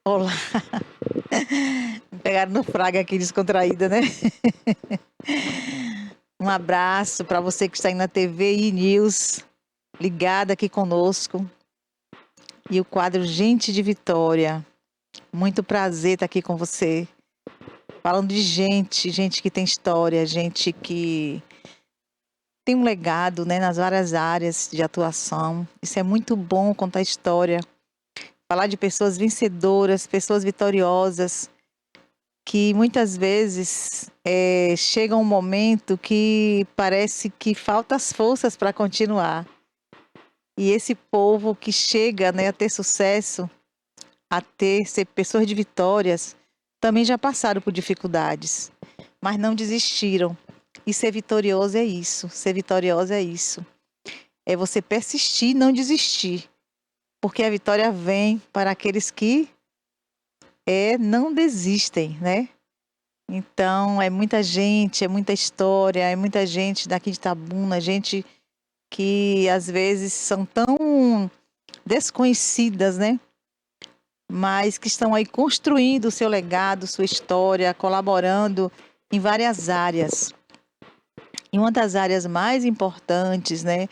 Olá, me pegaram no fraga aqui, descontraída, né? Um abraço para você que está aí na TV e News, ligada aqui conosco. E o quadro Gente de Vitória. Muito prazer estar aqui com você. Falando de gente que tem história, gente que tem um legado, né, nas várias áreas de atuação. Isso é muito bom, contar história. Falar de pessoas vencedoras, pessoas vitoriosas, que muitas vezes chega um momento que parece que falta as forças para continuar. E esse povo que chega, né, a ter sucesso, ser pessoas de vitórias, também já passaram por dificuldades, mas não desistiram. E ser vitorioso é isso, ser vitoriosa é isso. É você persistir e não desistir, porque a vitória vem para aqueles que não desistem, né? Então, é muita gente, é muita história, é muita gente daqui de Itabuna, gente que às vezes são tão desconhecidas, né? Mas que estão aí construindo o seu legado, sua história, colaborando em várias áreas. E uma das áreas mais importantes, né?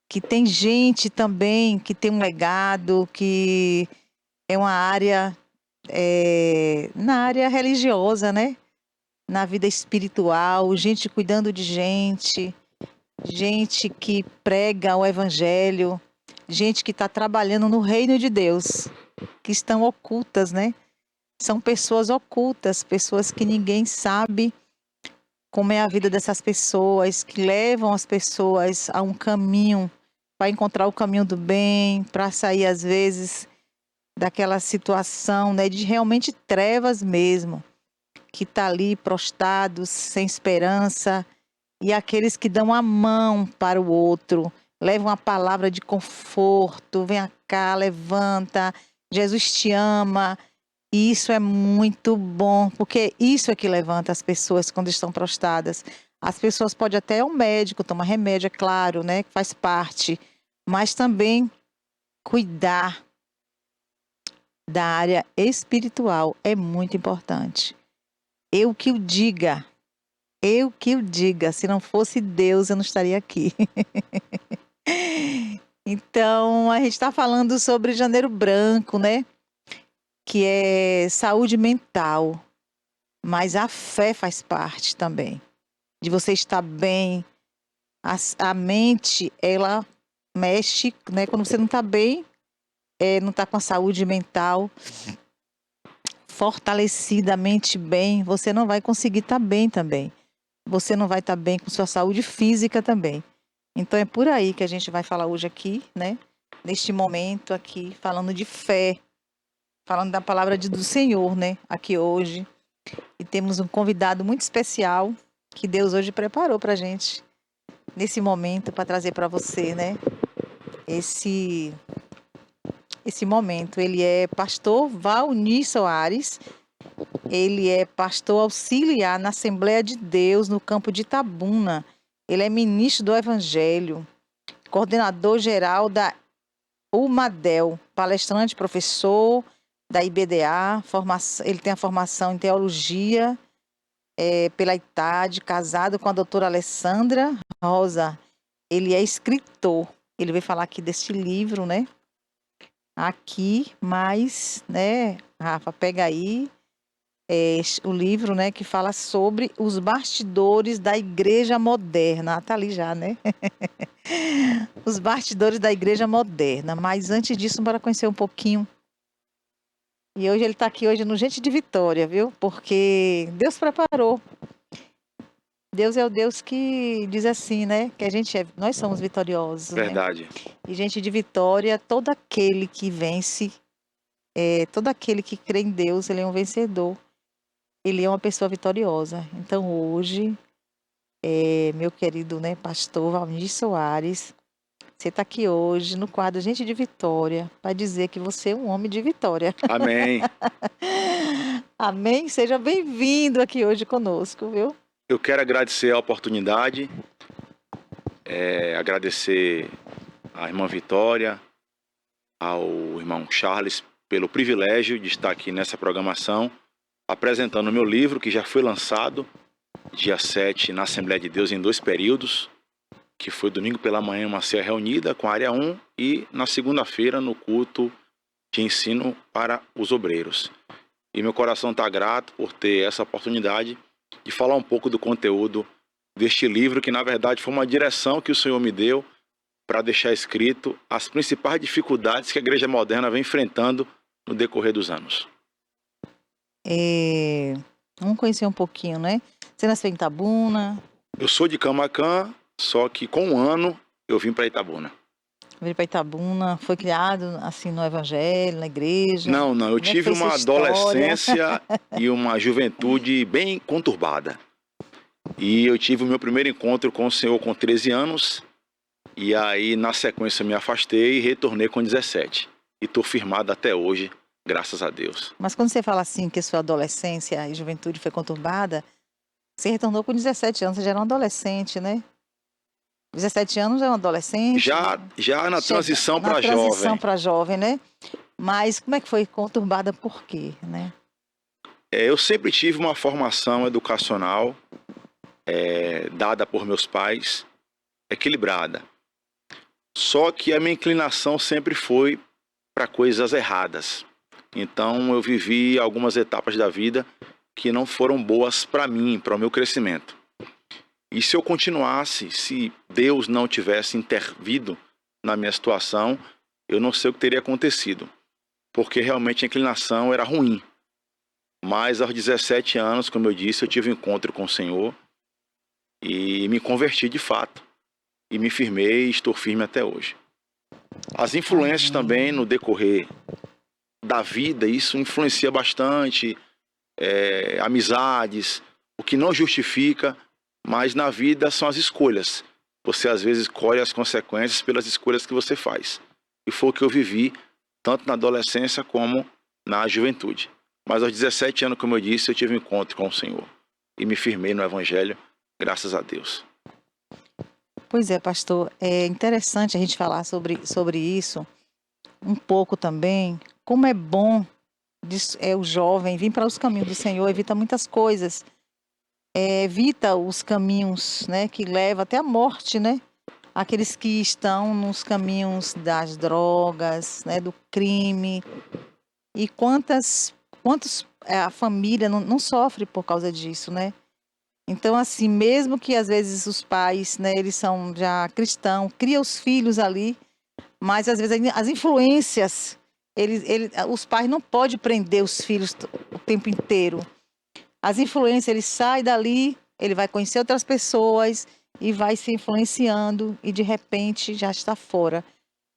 Que tem gente também que tem um legado, que é uma área, na área religiosa, né? Na vida espiritual, gente cuidando de gente, gente que prega o evangelho, gente que está trabalhando no reino de Deus, que estão ocultas, né? São pessoas ocultas, pessoas que ninguém sabe como é a vida dessas pessoas, que levam as pessoas a um caminho, para encontrar o caminho do bem, para sair às vezes daquela situação, né, de realmente trevas mesmo, que está ali prostrados, sem esperança, e aqueles que dão a mão para o outro, levam a palavra de conforto, vem cá, levanta, Jesus te ama. E isso é muito bom, porque isso é que levanta as pessoas quando estão prostradas. As pessoas podem até ir ao médico, tomar remédio, é claro, né, que faz parte, mas também cuidar da área espiritual é muito importante. Eu que o diga, se não fosse Deus, eu não estaria aqui. Então, a gente está falando sobre Janeiro Branco, né? Que é saúde mental, mas a fé faz parte também. De você estar bem, a mente, ela mexe, né? Quando você não está bem, não está com a saúde mental fortalecida, a mente bem, você não vai conseguir estar bem também. Você não vai estar bem com sua saúde física também. Então é por aí que a gente vai falar hoje aqui, né? Neste momento aqui, falando de fé, falando da palavra do Senhor, né? Aqui hoje. E temos um convidado muito especial que Deus hoje preparou para a gente nesse momento para trazer para você, né? Esse momento. Ele é pastor Valnir Soares. Ele é pastor auxiliar na Assembleia de Deus no campo de Itabuna. Ele é ministro do Evangelho, coordenador geral da UMADEL, palestrante, professor da IBDA, ele tem a formação em teologia pela ITAD, casado com a doutora Alessandra Rosa. Ele é escritor. Ele veio falar aqui deste livro, né? Aqui, mas, né, Rafa, pega aí o livro, né, que fala sobre os bastidores da igreja moderna. Tá ali já, né? Os bastidores da igreja moderna. Mas antes disso, bora conhecer um pouquinho. E hoje ele está aqui hoje no Gente de Vitória, viu? Porque Deus preparou. Deus é o Deus que diz assim, né? Que nós somos vitoriosos, Verdade. né? E gente de vitória, todo aquele que vence, todo aquele que crê em Deus, ele é um vencedor. Ele é uma pessoa vitoriosa. Então hoje, meu querido, né, pastor Valnir Soares, você está aqui hoje no quadro Gente de Vitória para dizer que você é um homem de vitória. Amém. Amém? Seja bem-vindo aqui hoje conosco, viu? Eu quero agradecer a oportunidade, agradecer à irmã Vitória, ao irmão Charles pelo privilégio de estar aqui nessa programação, apresentando o meu livro, que já foi lançado dia 7 na Assembleia de Deus em 2 períodos, que foi domingo pela manhã uma ceia reunida com a área 1 e na segunda-feira no culto de ensino para os obreiros. E meu coração está grato por ter essa oportunidade de falar um pouco do conteúdo deste livro, que na verdade foi uma direção que o Senhor me deu para deixar escrito as principais dificuldades que a igreja moderna vem enfrentando no decorrer dos anos. Vamos conhecer um pouquinho, né? Você nasceu em Itabuna, Eu sou de Camaquã, só que com 1 ano eu vim para Itabuna. veio para Itabuna, foi criado assim no Evangelho, na igreja. Não, eu Como é que tive foi sua uma história? adolescência e uma juventude bem conturbada. E eu tive o meu primeiro encontro com o Senhor com 13 anos, e aí na sequência me afastei e retornei com 17. E estou firmado até hoje, graças a Deus. Mas quando você fala assim que sua adolescência e juventude foi conturbada, você retornou com 17 anos, você já era um adolescente, né? 17 anos é um adolescente. Já na transição Na para transição jovem. para jovem, né? Mas como é que foi conturbada por quê, né? Eu sempre tive uma formação educacional dada por meus pais, equilibrada. Só que a minha inclinação sempre foi para coisas erradas. Então eu vivi algumas etapas da vida que não foram boas para mim, para o meu crescimento. E se eu continuasse, se Deus não tivesse intervido na minha situação, eu não sei o que teria acontecido, porque realmente a inclinação era ruim. Mas aos 17 anos, como eu disse, eu tive um encontro com o Senhor e me converti de fato. E me firmei e estou firme até hoje. As influências também no decorrer da vida, isso influencia bastante, amizades, o que não justifica, mas na vida são as escolhas. Você às vezes colhe as consequências pelas escolhas que você faz. E foi o que eu vivi, tanto na adolescência como na juventude. Mas aos 17 anos, como eu disse, eu tive um encontro com o Senhor. E me firmei no Evangelho, graças a Deus. Pois é, pastor, é interessante a gente falar sobre isso um pouco também. Como é bom o jovem vir para os caminhos do Senhor, evita muitas coisas. Evita os caminhos, né, que levam até a morte, né? Aqueles que estão nos caminhos das drogas, né, do crime. E quantos a família não sofre por causa disso, né? Então, assim, mesmo que às vezes os pais, né, eles são já cristãos, cria os filhos ali, mas às vezes as influências, os pais não podem prender os filhos o tempo inteiro. As influências, ele sai dali, ele vai conhecer outras pessoas e vai se influenciando e de repente já está fora.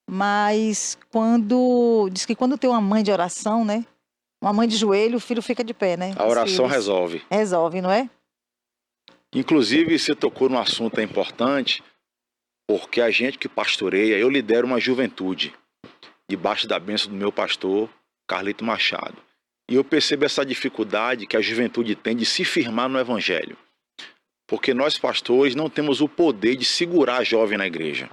Mas diz que quando tem uma mãe de oração, né, uma mãe de joelho, o filho fica de pé, né? A oração resolve. Resolve, não é? Inclusive, você tocou num assunto importante, porque a gente que pastoreia, eu lidero uma juventude, debaixo da bênção do meu pastor, Carlito Machado. E eu percebo essa dificuldade que a juventude tem de se firmar no Evangelho. Porque nós, pastores, não temos o poder de segurar a jovem na igreja.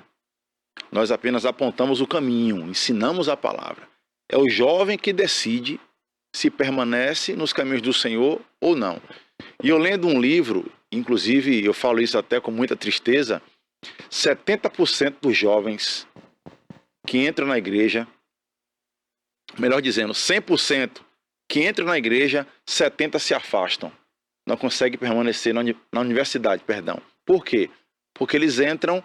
Nós apenas apontamos o caminho, ensinamos a palavra. É o jovem que decide se permanece nos caminhos do Senhor ou não. E eu lendo um livro, inclusive eu falo isso até com muita tristeza, 70% dos jovens que entram na igreja, melhor dizendo, 100% que entram na igreja, 70% se afastam. Não conseguem permanecer na universidade, perdão. Por quê? Porque eles entram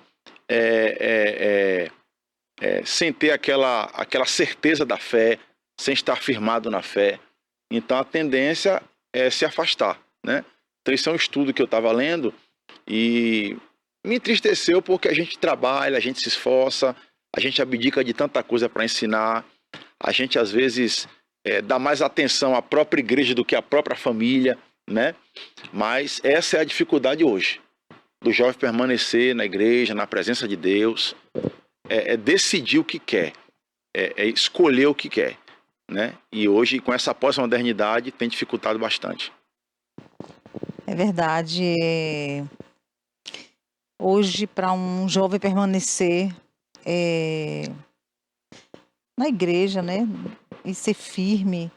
sem ter aquela certeza da fé, sem estar firmado na fé. Então a tendência é se afastar, né? Então isso é um estudo que eu estava lendo e me entristeceu porque a gente trabalha, a gente se esforça, a gente abdica de tanta coisa para ensinar, a gente às vezes dá mais atenção à própria igreja do que à própria família, né? Mas essa é a dificuldade hoje, do jovem permanecer na igreja, na presença de Deus, decidir o que quer, escolher o que quer, né? E hoje, com essa pós-modernidade, tem dificultado bastante. É verdade. Hoje, para um jovem permanecer na igreja, né? e ser firme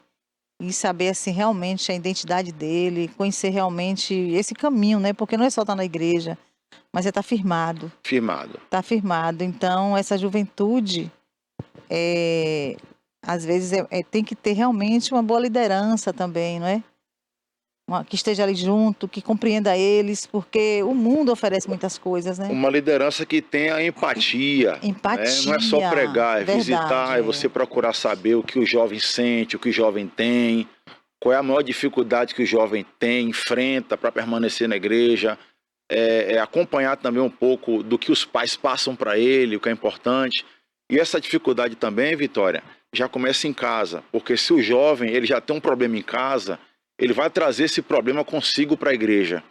e saber assim realmente a identidade dele, conhecer realmente esse caminho, né? Porque não é só estar na igreja, mas é estar firmado, Firmado. estar firmado. Então, essa juventude, às vezes, tem que ter realmente uma boa liderança também, não é? Que esteja ali junto, que compreenda eles, porque o mundo oferece muitas coisas, né? Uma liderança que tenha empatia, né? Não é só pregar, é visitar, é você procurar saber o que o jovem sente, o que o jovem tem, qual é a maior dificuldade que o jovem tem, enfrenta para permanecer na igreja, acompanhar também um pouco do que os pais passam para ele, o que é importante. E essa dificuldade também, Vitória, já começa em casa, porque se o jovem ele já tem um problema em casa, ele vai trazer esse problema consigo para a igreja,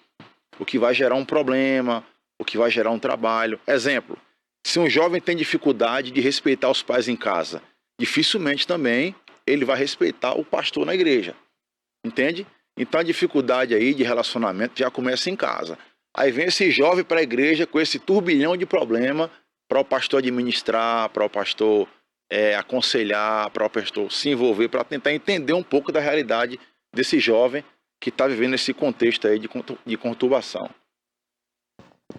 o que vai gerar um problema, o que vai gerar um trabalho. Exemplo, se um jovem tem dificuldade de respeitar os pais em casa, dificilmente também ele vai respeitar o pastor na igreja, entende? Então a dificuldade aí de relacionamento já começa em casa. Aí vem esse jovem para a igreja com esse turbilhão de problema para o pastor administrar, para o pastor aconselhar, para o pastor se envolver, para tentar entender um pouco da realidade desse jovem que está vivendo esse contexto aí de conturbação.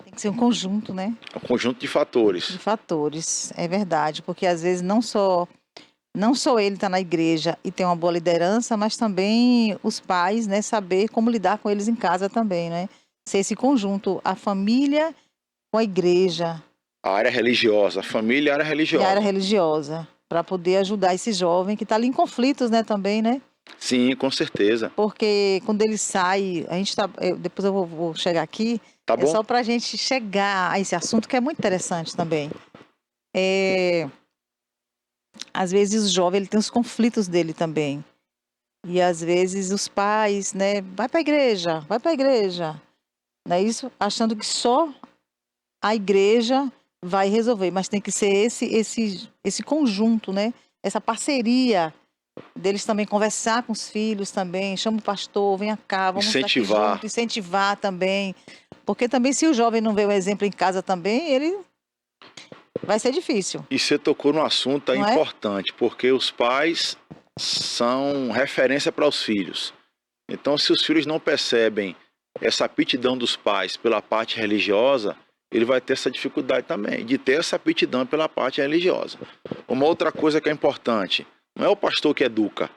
Tem que ser um conjunto, né? Um conjunto de fatores. De fatores, é verdade, porque às vezes não só ele está na igreja e tem uma boa liderança, mas também os pais, né, saber como lidar com eles em casa também, né? Ser esse conjunto, a família com a igreja. A área religiosa, a família e a área religiosa. E a área religiosa, para poder ajudar esse jovem que está ali em conflitos, né, também, né? Sim, com certeza. Porque quando ele sai, a gente depois eu vou chegar aqui, tá bom? Só para a gente chegar a esse assunto que é muito interessante também. Às vezes o jovem ele tem os conflitos dele também. E às vezes os pais, né, vai para a igreja. Não é isso? Achando que só a igreja vai resolver, mas tem que ser esse conjunto, né? Essa parceria deles também conversar com os filhos também, chama o pastor, vem cá, vamos incentivar. Estar aqui junto, incentivar também. Porque também se o jovem não vê o exemplo em casa também, ele vai ser difícil. E você tocou num assunto importante, porque os pais são referência para os filhos. Então, se os filhos não percebem essa aptidão dos pais pela parte religiosa, ele vai ter essa dificuldade também, de ter essa aptidão pela parte religiosa. Uma outra coisa que é importante, não é o pastor que educa.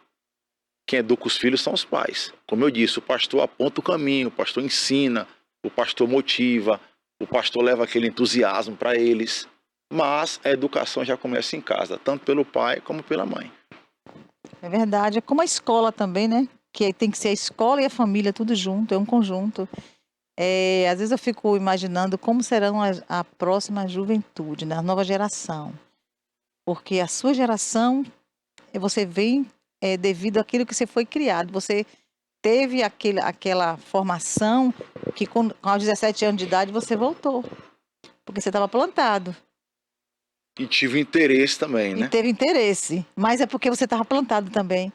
Quem educa os filhos são os pais. Como eu disse, o pastor aponta o caminho, o pastor ensina, o pastor motiva, o pastor leva aquele entusiasmo para eles. Mas a educação já começa em casa, tanto pelo pai como pela mãe. É verdade, é como a escola também, né? Que tem que ser a escola e a família tudo junto, é um conjunto. Às vezes eu fico imaginando como serão a próxima juventude, né? A nova geração. Porque a sua geração, você vem devido àquilo que você foi criado. Você teve aquela formação que com aos 17 anos de idade você voltou. Porque você estava plantado. E tive interesse também, né? E teve interesse, mas é porque você estava plantado também.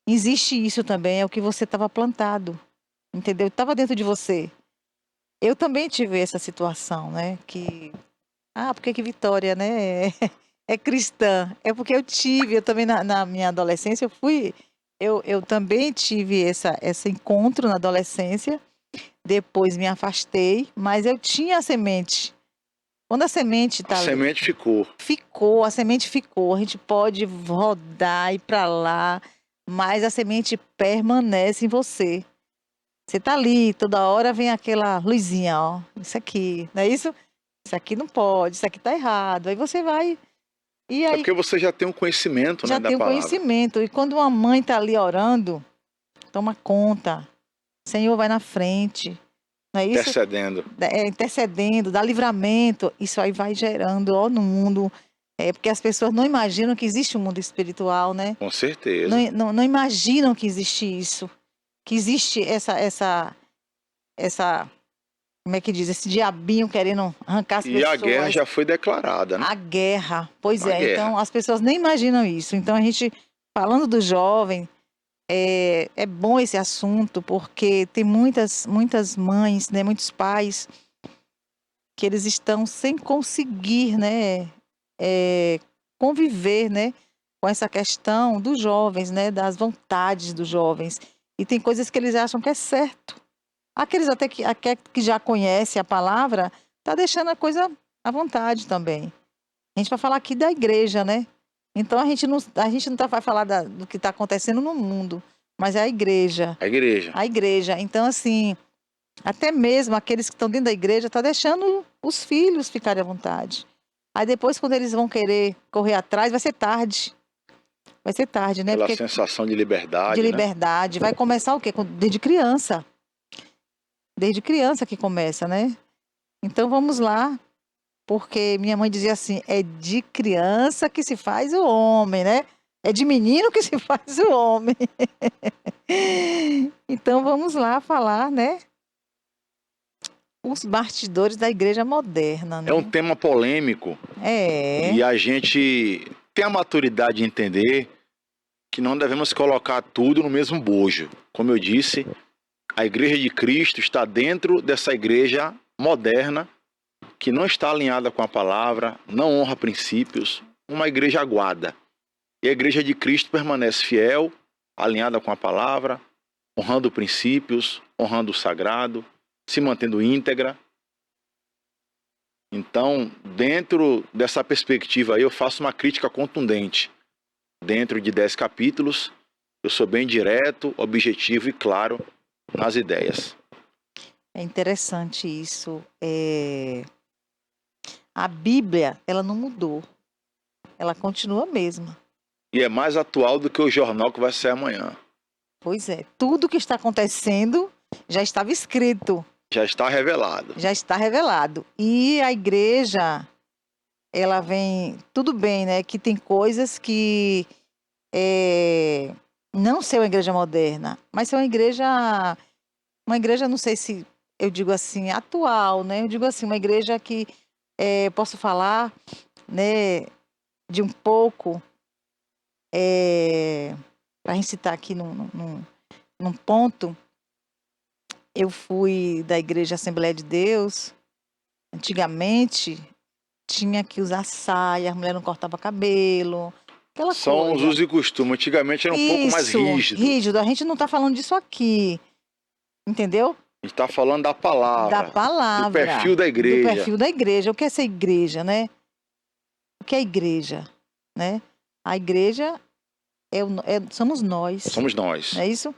Existe isso também, é o que você estava plantado, entendeu? Estava dentro de você. Eu também tive essa situação, né? Porque que Vitória, né? É cristã. É porque eu também na minha adolescência, eu também tive esse encontro na adolescência, depois me afastei, mas eu tinha a semente. Quando a semente está ali... A semente ficou. A semente ficou. A gente pode rodar, ir para lá, mas a semente permanece em você. Você está ali, toda hora vem aquela luzinha, ó. Isso aqui, não é isso? Isso aqui não pode, isso aqui está errado. Aí você vai... E aí, porque você já tem um conhecimento, né, da palavra. Já tem um conhecimento. E quando uma mãe está ali orando, toma conta. O Senhor vai na frente. Não é isso? Intercedendo. Intercedendo, dá livramento. Isso aí vai gerando, ó, no mundo. Porque as pessoas não imaginam que existe um mundo espiritual, né? Com certeza. Não imaginam que existe isso. Que existe essa como é que diz? Esse diabinho querendo arrancar as pessoas. E a guerra já foi declarada, né? A guerra. Pois a guerra. Então as pessoas nem imaginam isso. Então a gente, falando do jovem, é bom esse assunto, porque tem muitas mães, né, muitos pais, que eles estão sem conseguir, né, conviver, né, com essa questão dos jovens, né? Das vontades dos jovens. E tem coisas que eles acham que é certo. Aqueles até que já conhecem a palavra, tá deixando a coisa à vontade também. A gente vai falar aqui da igreja, né? Então a gente não vai falar do que está acontecendo no mundo, mas é a igreja. A igreja. A igreja. Então, assim, até mesmo aqueles que estão dentro da igreja tá deixando os filhos ficarem à vontade. Aí depois, quando eles vão querer correr atrás, vai ser tarde. Vai ser tarde, né? Aquela Porque sensação de liberdade, de liberdade. Vai começar o quê? Desde criança. Desde criança que começa, né? Então vamos lá. Porque minha mãe dizia assim, é de criança que se faz o homem, né? É de menino que se faz o homem. Então vamos lá falar, né? Os bastidores da igreja moderna, né? É um tema polêmico. É. E a gente tem a maturidade de entender que não devemos colocar tudo no mesmo bojo. Como eu disse, a igreja de Cristo está dentro dessa igreja moderna que não está alinhada com a palavra, não honra princípios, uma igreja aguada. E a igreja de Cristo permanece fiel, alinhada com a palavra, honrando princípios, honrando o sagrado, se mantendo íntegra. Então, dentro dessa perspectiva aí, eu faço uma crítica contundente. Dentro de 10 capítulos, eu sou bem direto, objetivo e claro nas ideias. É interessante isso. A Bíblia, ela não mudou. Ela continua a mesma. E é mais atual do que o jornal que vai sair amanhã. Pois é. Tudo que está acontecendo já estava escrito. Já está revelado. Já está revelado. E a igreja, ela vem... Tudo bem, né? Que tem coisas que... não ser uma igreja moderna, mas ser uma igreja, não sei se eu digo assim, atual, né? Eu digo assim, uma igreja que posso falar, né, de um pouco, para a gente citar aqui num ponto, eu fui da igreja Assembleia de Deus, antigamente tinha que usar saia, a mulher não cortava cabelo, aquela São os coisa. usos e costumes. Antigamente era um pouco mais rígido. Rígido. A gente não está falando disso aqui, entendeu? A gente está falando da palavra. Da palavra. Do perfil da igreja. Do perfil da igreja. O que é essa igreja, né? O que é a igreja, né? A igreja somos nós. Somos nós. Não é isso?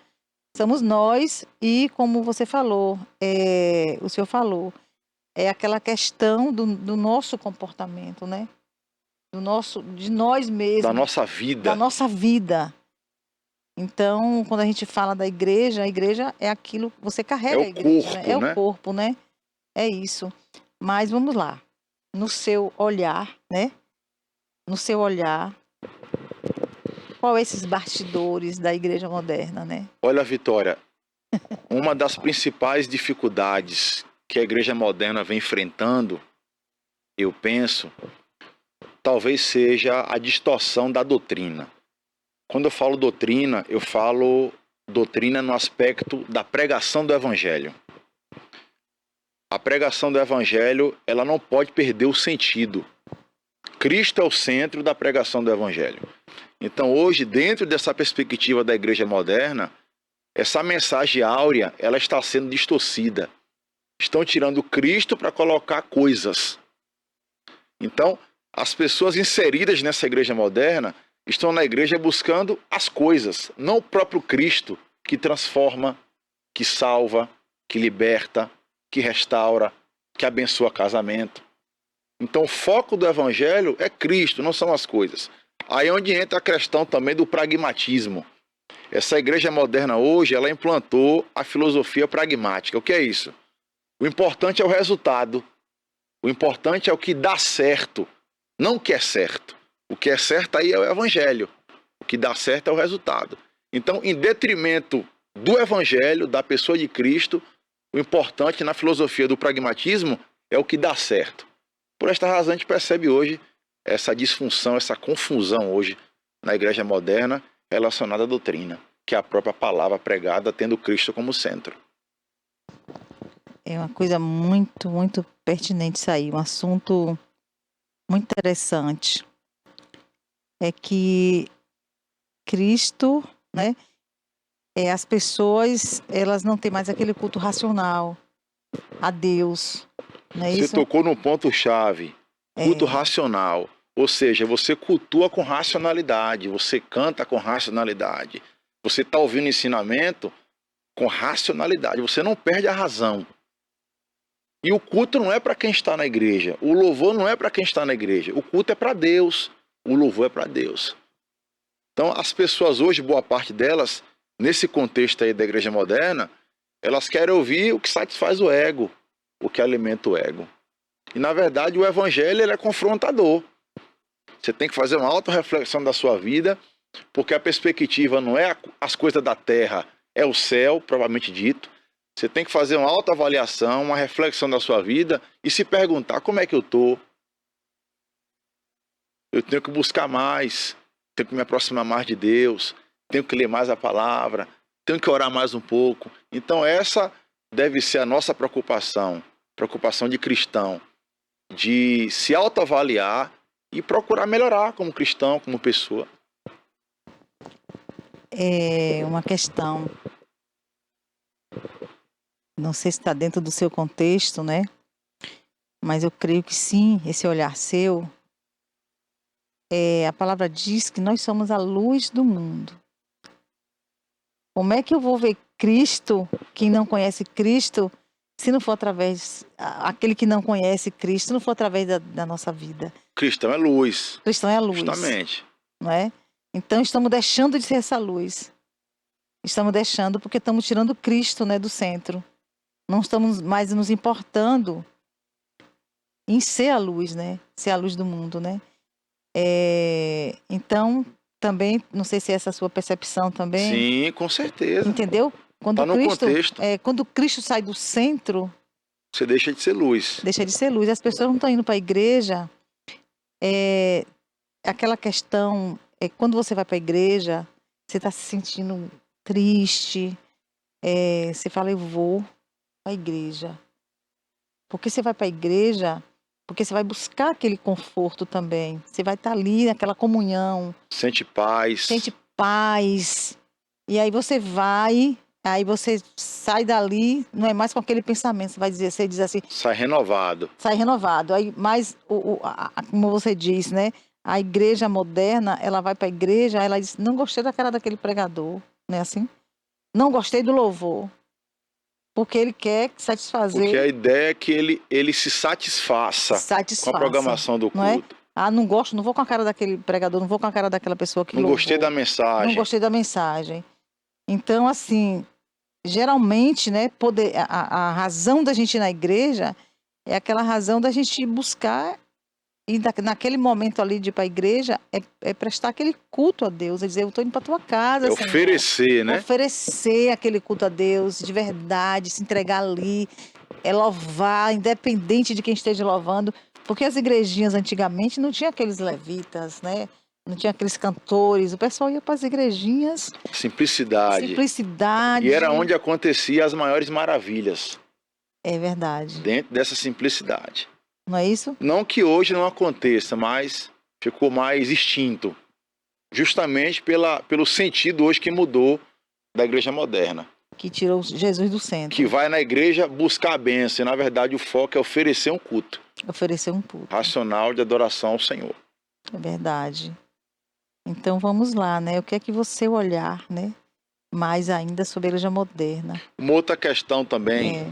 Somos nós e, como você falou, o senhor falou, é aquela questão do nosso comportamento, né? De nós mesmos. Da nossa vida. Da nossa vida. Então, quando a gente fala da igreja, a igreja é aquilo que você carrega. É o a igreja, corpo, né? É né? o corpo, né? É isso. Mas vamos lá. No seu olhar, né? No seu olhar, qual esses bastidores da igreja moderna, né? Olha, Vitória, uma das principais dificuldades que a igreja moderna vem enfrentando, eu penso, talvez seja a distorção da doutrina. Quando eu falo doutrina, eu falo doutrina no aspecto da pregação do evangelho. A pregação do evangelho, ela não pode perder o sentido. Cristo é o centro da pregação do evangelho. Então, hoje, dentro dessa perspectiva da igreja moderna, essa mensagem áurea, ela está sendo distorcida. Estão tirando Cristo para colocar coisas. Então, as pessoas inseridas nessa igreja moderna estão na igreja buscando as coisas, não o próprio Cristo que transforma, que salva, que liberta, que restaura, que abençoa casamento. Então, o foco do evangelho é Cristo, não são as coisas. Aí é onde entra a questão também do pragmatismo. Essa igreja moderna hoje, ela implantou a filosofia pragmática. O que é isso? O importante é o resultado. O importante é o que dá certo, não o que é certo. O que é certo aí é o evangelho. O que dá certo é o resultado. Então, em detrimento do evangelho, da pessoa de Cristo, o importante na filosofia do pragmatismo é o que dá certo. Por esta razão, a gente percebe hoje essa disfunção, essa confusão hoje na igreja moderna relacionada à doutrina, que é a própria palavra pregada tendo Cristo como centro. É uma coisa muito, muito pertinente isso aí, um assunto muito interessante. é que Cristo, né? As pessoas, elas não têm mais aquele culto racional a Deus, não é Você isso? tocou no ponto-chave, culto É, racional. Ou seja, você cultua com racionalidade, você canta com racionalidade. Você está ouvindo ensinamento com racionalidade, você não perde a razão. E o culto não é para quem está na igreja, o louvor não é para quem está na igreja, o culto é para Deus, o louvor é para Deus. Então, as pessoas hoje, boa parte delas, nesse contexto aí da igreja moderna, elas querem ouvir o que satisfaz o ego, o que alimenta o ego. E, na verdade, o evangelho ele é confrontador. Você tem que fazer uma autorreflexão da sua vida, porque a perspectiva não é as coisas da terra, é o céu, provavelmente dito. Você tem que fazer uma autoavaliação, uma reflexão da sua vida e se perguntar como é que eu estou. Eu tenho que buscar mais, tenho que me aproximar mais de Deus, tenho que ler mais a palavra, tenho que orar mais um pouco. Então essa deve ser a nossa preocupação, preocupação de cristão, de se autoavaliar e procurar melhorar como cristão, como pessoa. é uma questão, não sei se está dentro do seu contexto, né? Mas eu creio que sim, esse olhar seu, a palavra diz que nós somos a luz do mundo. Como é que eu vou ver Cristo, quem não conhece Cristo, se não for através, aquele que não conhece Cristo, se não for através da nossa vida? Cristão é luz, Cristão é a luz, justamente. não é? Então estamos deixando de ser essa luz. Estamos deixando porque estamos tirando Cristo, né, do centro. Não estamos mais nos importando em ser a luz, né? Ser a luz do mundo, né? Então, também, não sei se é essa a sua percepção também, Sim, com certeza. entendeu? Está no contexto. Quando Cristo sai do centro, Você deixa de ser luz. deixa de ser luz. As pessoas não estão indo para a igreja. Aquela questão, quando você vai para a igreja, você está se sentindo triste. Você fala, eu vou para a igreja. Porque você vai para a igreja, porque você vai buscar aquele conforto também. Você vai estar ali naquela comunhão. Sente paz. Sente paz. E aí você vai, aí você sai dali, não é mais com aquele pensamento. Você diz assim, Sai renovado. sai renovado. Aí, mas, como você diz, né? A igreja moderna, ela vai para a igreja, ela diz, não gostei da cara daquele pregador, não é assim? Não gostei do louvor. Porque ele quer satisfazer. Porque a ideia é que ele se satisfaça com a programação do não é? culto. Não gosto, não vou com a cara daquele pregador, não vou com a cara daquela pessoa que Não louvou. gostei da mensagem. Não gostei da mensagem. Então, assim, geralmente, né, a razão da gente ir na igreja é aquela razão da gente buscar e naquele momento ali de ir para a igreja é prestar aquele culto a Deus, é dizer, eu estou indo para tua casa, Senhor. Oferecer, né? Oferecer aquele culto a Deus de verdade, se entregar ali, louvar, independente de quem esteja louvando, porque as igrejinhas antigamente não tinha aqueles levitas, né? Não tinha aqueles cantores, o pessoal ia para as igrejinhas. Simplicidade. Simplicidade. E era onde acontecia as maiores maravilhas. É verdade. Dentro dessa simplicidade. Não é isso? Não que hoje não aconteça, mas ficou mais extinto. Justamente pelo sentido hoje que mudou da igreja moderna. Que tirou Jesus do centro. Que vai na igreja buscar a bênção. E, na verdade, o foco é oferecer um culto. Oferecer um culto. Racional de adoração ao Senhor. É verdade. Então vamos lá, né? O que é que você olhar, né? Mais ainda sobre a igreja moderna. Uma outra questão também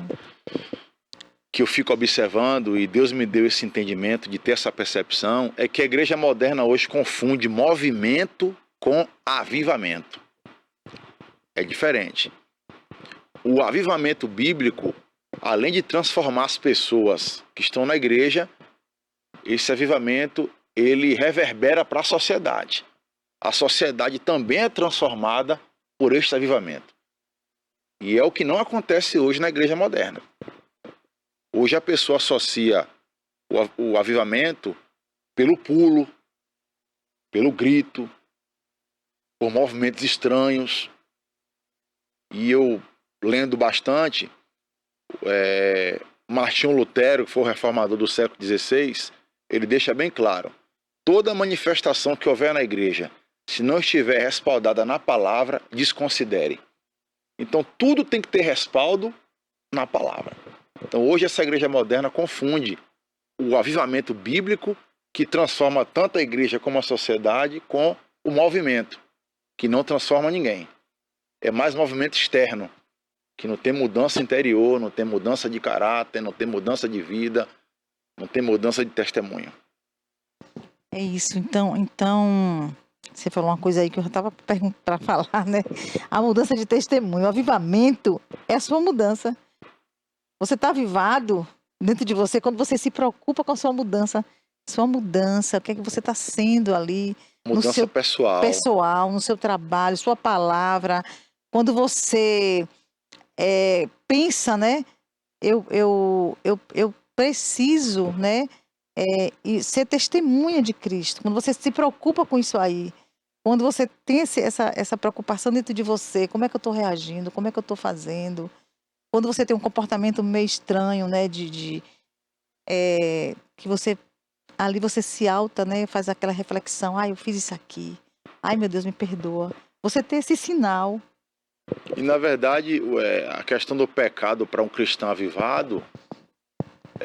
que eu fico observando, e Deus me deu esse entendimento de ter essa percepção, é que a igreja moderna hoje confunde movimento com avivamento. É diferente. O avivamento bíblico, além de transformar as pessoas que estão na igreja, esse avivamento, ele reverbera para a sociedade. A sociedade também é transformada por este avivamento. E é o que não acontece hoje na igreja moderna. Hoje a pessoa associa o avivamento pelo pulo, pelo grito, por movimentos estranhos. E eu, lendo bastante, Martinho Lutero, que foi o reformador do século XVI, ele deixa bem claro: toda manifestação que houver na igreja, se não estiver respaldada na palavra, desconsidere. Então tudo tem que ter respaldo na palavra. Então hoje essa igreja moderna confunde o avivamento bíblico, que transforma tanto a igreja como a sociedade, com o movimento, que não transforma ninguém. É mais movimento externo, que não tem mudança interior, não tem mudança de caráter, não tem mudança de vida, não tem mudança de testemunho. É isso. Então, você falou uma coisa aí que eu já estava para falar, né? A mudança de testemunho. O avivamento é a sua mudança. Você está avivado dentro de você quando você se preocupa com a sua mudança. Sua mudança, o que é que você está sendo ali. Mudança no seu pessoal, no seu trabalho, sua palavra. Quando você pensa, né? Eu preciso, né? E ser testemunha de Cristo. Quando você se preocupa com isso aí, quando você tem essa preocupação dentro de você, como é que eu estou reagindo, como é que eu estou fazendo? Quando você tem um comportamento meio estranho, né? Que você ali você se alta, né? Faz aquela reflexão, eu fiz isso aqui. Ai, meu Deus, me perdoa. Você tem esse sinal. E na verdade, a questão do pecado para um cristão avivado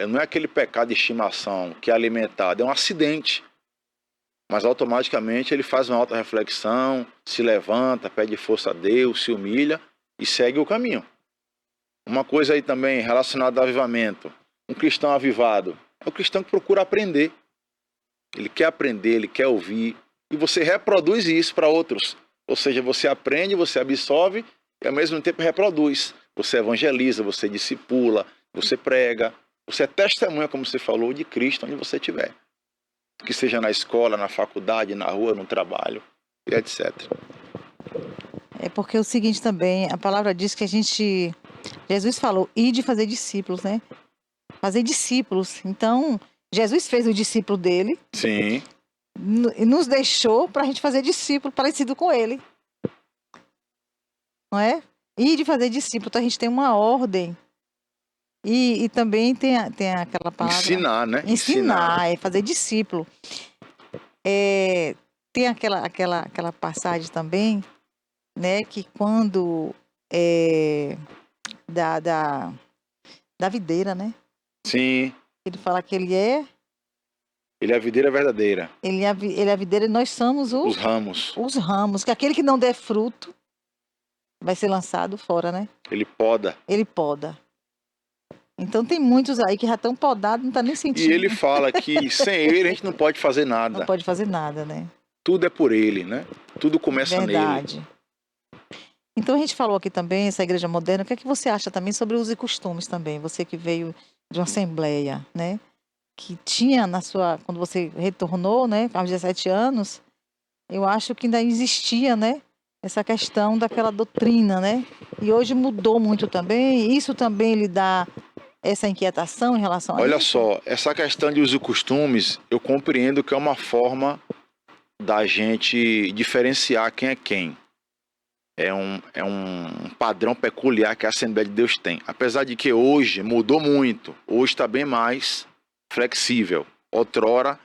não é aquele pecado de estimação que é alimentado, é um acidente. Mas automaticamente ele faz uma auto-reflexão, se levanta, pede força a Deus, se humilha e segue o caminho. Uma coisa aí também relacionada ao avivamento. Um cristão avivado é o cristão que procura aprender. Ele quer aprender, ele quer ouvir. E você reproduz isso para outros. Ou seja, você aprende, você absorve e ao mesmo tempo reproduz. Você evangeliza, você discipula, você prega. Você é testemunha, como você falou, de Cristo onde você estiver. Que seja na escola, na faculdade, na rua, no trabalho, e etc. É porque é o seguinte também, a palavra diz que Jesus falou, ide fazer discípulos, né? Fazer discípulos. Então, Jesus fez o discípulo dele. Sim. E nos deixou para a gente fazer discípulo parecido com ele. Não é? Ide fazer discípulo. Então, a gente tem uma ordem. E também tem aquela palavra... Ensinar, né? Ensinar, fazer discípulo. Tem aquela passagem também, né? Que quando... da videira, né? Sim. Ele fala que ele é... Ele é a videira verdadeira. Ele é a videira e nós somos os ramos. Os ramos. Que aquele que não der fruto vai ser lançado fora, né? Ele poda. Ele poda. Então tem muitos aí que já estão podados, não está nem sentindo. E ele fala que sem ele a gente não pode fazer nada. Não pode fazer nada, né? Tudo é por ele, né? Tudo começa Verdade. nele. Então a gente falou aqui também, essa igreja moderna, o que é que você acha também sobre usos e costumes também? Você que veio de uma assembleia, né? Que tinha quando você retornou, né? Aos 17 anos, eu acho que ainda existia, né? Essa questão daquela doutrina, né? E hoje mudou muito também. Isso também lhe dá essa inquietação em relação a isso? Olha só, essa questão de usos e costumes, eu compreendo que é uma forma da gente diferenciar quem é quem. É um padrão peculiar que a Assembleia de Deus tem. Apesar de que hoje mudou muito. Hoje está bem mais flexível. Outrora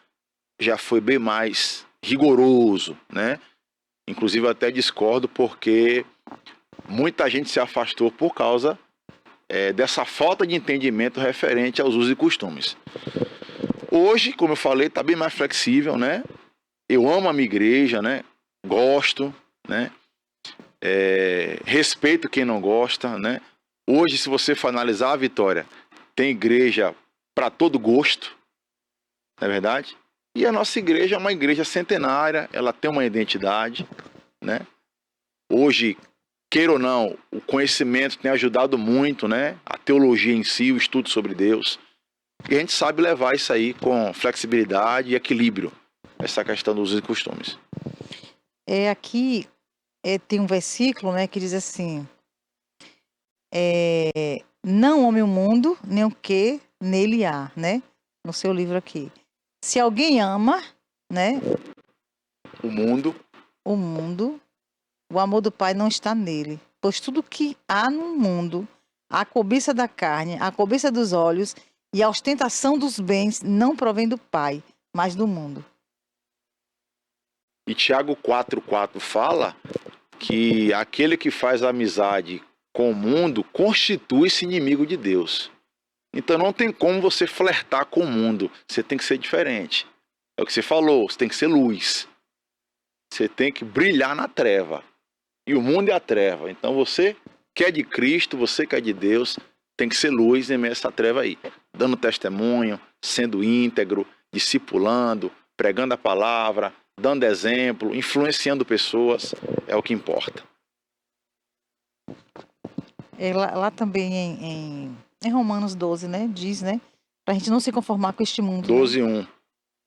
já foi bem mais rigoroso, né? Inclusive eu até discordo porque muita gente se afastou por causa dessa falta de entendimento referente aos usos e costumes. Hoje, como eu falei, está bem mais flexível, né? Eu amo a minha igreja, né? Gosto, né? Respeito quem não gosta, né? Hoje, se você for analisar a Vitória, tem igreja para todo gosto, não é verdade? E a nossa igreja é uma igreja centenária, ela tem uma identidade, né? Hoje, queira ou não, o conhecimento tem ajudado muito, né? A teologia em si, o estudo sobre Deus. E a gente sabe levar isso aí com flexibilidade e equilíbrio, essa questão dos usos e costumes. Aqui tem um versículo, né, que diz assim: não ame o mundo, nem o que nele há, né? No seu livro aqui. Se alguém ama, né? O mundo, o amor do Pai não está nele. Pois tudo que há no mundo, a cobiça da carne, a cobiça dos olhos e a ostentação dos bens não provém do Pai, mas do mundo. E Tiago 4,4 fala que aquele que faz amizade com o mundo constitui-se inimigo de Deus. Então não tem como você flertar com o mundo. Você tem que ser diferente. É o que você falou, você tem que ser luz. Você tem que brilhar na treva. E o mundo é a treva. Então você que é de Cristo, você que é de Deus, tem que ser luz em meio a essa treva aí. Dando testemunho, sendo íntegro, discipulando, pregando a palavra, dando exemplo, influenciando pessoas. É o que importa. Lá também em Romanos 12, né? Diz, né? Pra gente não se conformar com este mundo. 12:1.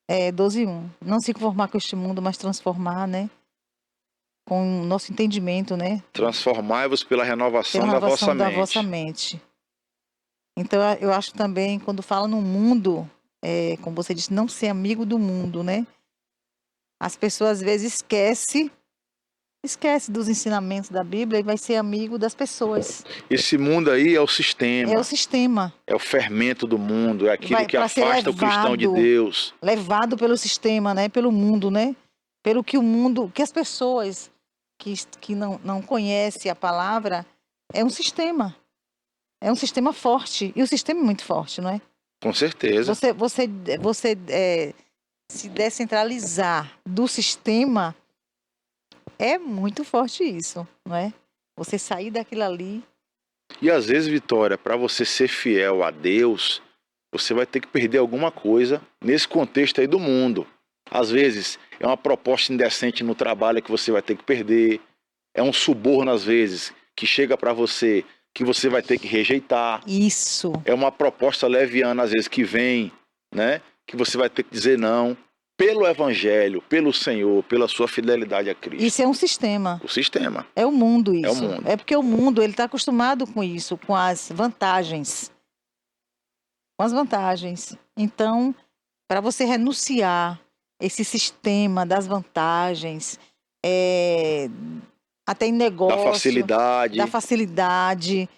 Né? 12:1. Não se conformar com este mundo, mas transformar, né? Com o nosso entendimento, né? Transformai-vos pela renovação, Pela renovação da da vossa mente. Então, eu acho também, quando fala no mundo, como você disse, não ser amigo do mundo, né? As pessoas, às vezes, esquece dos ensinamentos da Bíblia e vai ser amigo das pessoas. Esse mundo aí é o sistema. É o sistema. É o fermento do mundo, é aquilo que Pra ser afasta o cristão de Deus. Levado pelo sistema, né? Pelo mundo, né? Pelo que o mundo, que as pessoas que não conhecem a palavra, é um sistema. É um sistema forte. E o sistema é muito forte, não é? Com certeza. Você se descentralizar do sistema, é muito forte isso, não é? Você sair daquilo ali. E às vezes, Vitória, para você ser fiel a Deus, você vai ter que perder alguma coisa nesse contexto aí do mundo. Às vezes é uma proposta indecente no trabalho que você vai ter que perder. É um suborno, às vezes, que chega para você que você vai ter que rejeitar. Isso. É uma proposta leviana, às vezes, que vem, né? Que você vai ter que dizer não. Pelo Evangelho, pelo Senhor, pela sua fidelidade a Cristo. Isso é um sistema. O sistema. É o mundo isso. É o mundo. É porque o mundo ele está acostumado com isso, com as vantagens. Com as vantagens. Então, para você renunciar esse sistema das vantagens, até em negócio. Da facilidade. Da facilidade.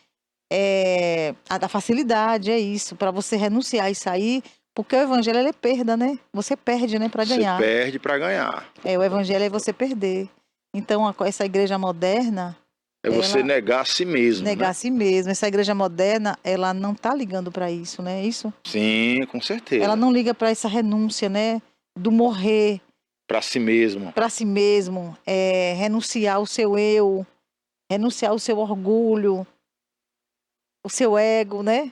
Da facilidade, é isso. Para você renunciar e sair. Porque o evangelho é perda, né? Você perde, né, para ganhar. Você perde para ganhar. O evangelho é você perder. Então, essa igreja moderna... É você negar a si mesmo. Negar né? a si mesmo. Essa igreja moderna, ela não está ligando para isso, né? Isso? Sim, com certeza. Ela não liga para essa renúncia, né? Do morrer. Para si mesmo. Para si mesmo. Renunciar o seu eu. Renunciar o seu orgulho. O seu ego, né?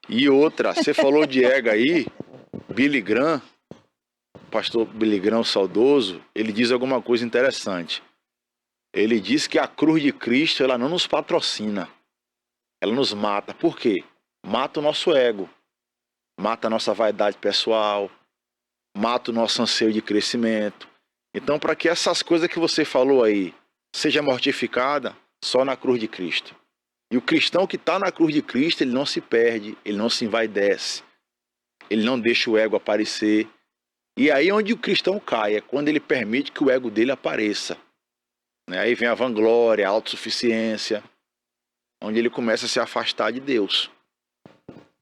E outra, você falou de ego aí, Billy Graham, pastor Billy Graham, saudoso, ele diz alguma coisa interessante. Ele diz que a cruz de Cristo, ela não nos patrocina. Ela nos mata. Por quê? Mata o nosso ego. Mata a nossa vaidade pessoal. Mata o nosso anseio de crescimento. Então, para que essas coisas que você falou aí seja mortificada, só na cruz de Cristo. E o cristão que está na cruz de Cristo, ele não se perde, ele não se envaidece, ele não deixa o ego aparecer. E aí onde o cristão cai, é quando ele permite que o ego dele apareça. Aí vem a vanglória, a autossuficiência, onde ele começa a se afastar de Deus.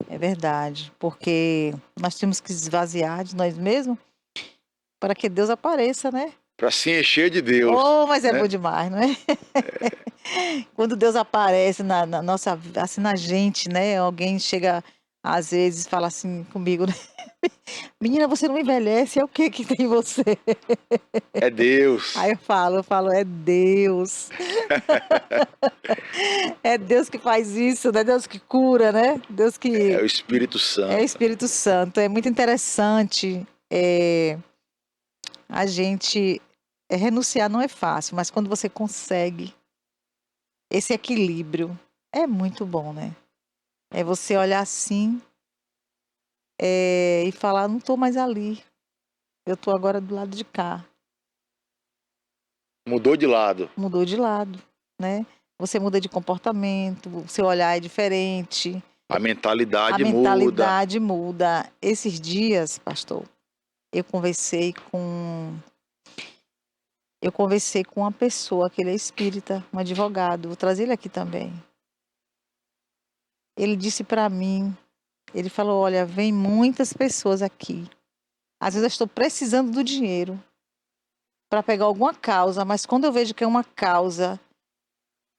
É verdade, porque nós temos que esvaziar de nós mesmos para que Deus apareça, né? Para se encher de Deus. Oh, mas é né? bom demais, não é? Quando Deus aparece na nossa, assim, na gente, né? Alguém chega, às vezes, fala assim comigo, né? Menina, você não envelhece, é o que tem em você? É Deus. Aí eu falo, é Deus. É Deus que faz isso, né? Deus que cura, né? Deus que... É o Espírito Santo. É o Espírito Santo. É muito interessante. A gente... renunciar não é fácil, mas quando você consegue esse equilíbrio, é muito bom, né? É você olhar assim e falar, não estou mais ali. Eu estou agora do lado de cá. Mudou de lado. Mudou de lado, né? Você muda de comportamento, o seu olhar é diferente. A mentalidade muda. A mentalidade muda. Esses dias, pastor, eu conversei com uma pessoa, que ele é espírita, um advogado. Vou trazer ele aqui também. Ele disse para mim, ele falou, olha, vem muitas pessoas aqui. Às vezes eu estou precisando do dinheiro para pegar alguma causa, mas quando eu vejo que é uma causa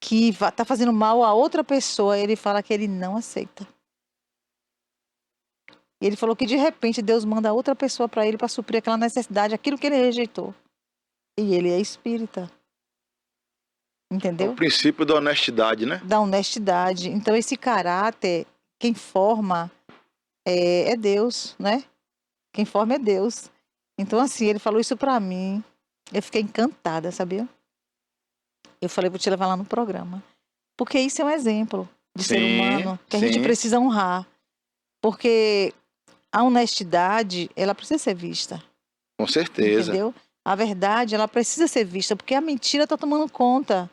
que tá fazendo mal a outra pessoa, ele fala que ele não aceita. Ele falou que de repente Deus manda outra pessoa para ele para suprir aquela necessidade, aquilo que ele rejeitou. E ele é espírita. É Entendeu? o princípio da honestidade, né? Da honestidade. Então, esse caráter, quem forma é Deus, né? Quem forma é Deus. Então, assim, ele falou isso para mim. Eu fiquei encantada, sabia? Eu falei, vou te levar lá no programa. Porque isso é um exemplo de ser humano que a gente precisa honrar. Porque a honestidade, ela precisa ser vista. Com certeza. Entendeu? A verdade, ela precisa ser vista, porque a mentira está tomando conta.